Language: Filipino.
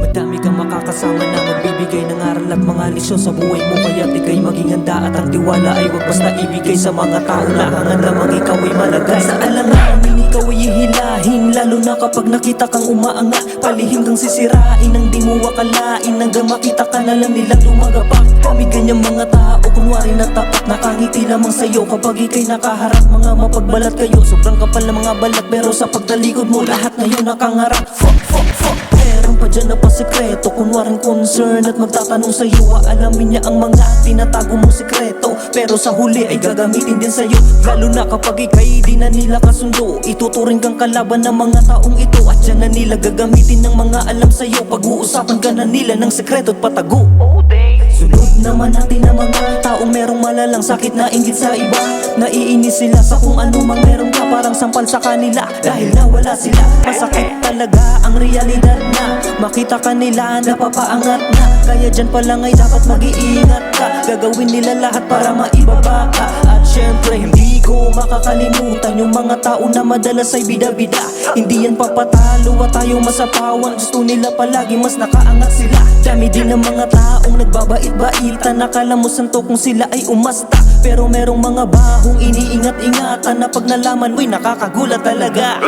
Madami kang makakasama na magbibigay ng aral at mga lesyon sa buhay mo, kaya't ika'y maging handa at ang tiwala ay wag basta ibigay sa mga tao na hangad ikaw ay malagay sa alanganin, ikaw ay hihilahin, lalo na kapag nakita kang umaangat. Palihim kang sisirain nang di mo akalain, hanggang makita ka na lang nilang lumagapak. Kami ganyang mga tao, kunwari na tapat, nakangiti lamang sa'yo kapag ika'y nakaharap. Mga mapagbalat kayo, sobrang kapal na mga balat, pero sa pagtalikod mo lahat ngayon nakangarap. Fuck. Meron pa dyan na pasikreto, kunwaring concern at magtatanong sa'yo. Aalamin niya ang mga tinatago mong sikreto, pero sa huli ay gagamitin din sa'yo. Lalo na kapag ika'y di na nila kasundo, ituturing kang kalaban ng mga taong ito. At dyan na nila gagamitin ng mga alam sa'yo, pag-uusapan ka na nila ng sikreto at patago. Sunod naman natin ang mga taong merong malalang sakit na inggit sa iba. Naiinis sila sa kung ano mang meron ka, parang sampal sa kanila dahil nawala sila. Masakit talaga ang realidad na makita ka nila napapaangat na. Kaya dyan pa lang ay dapat mag-iingat ka, gagawin nila lahat para maibaba ka. At syempre hindi ko makakalimutan yung mga tao na madalas ay bida-bida. Hindi yan papatalo at tayo masapawan, gusto nila palagi mas nakaangat sila. Dami din ng mga taong nagbabait-baitan, nakala mo santo kung sila ay umasta, pero merong mga bahong iniingat-ingatan na pag nalaman mo'y nakakagulat talaga.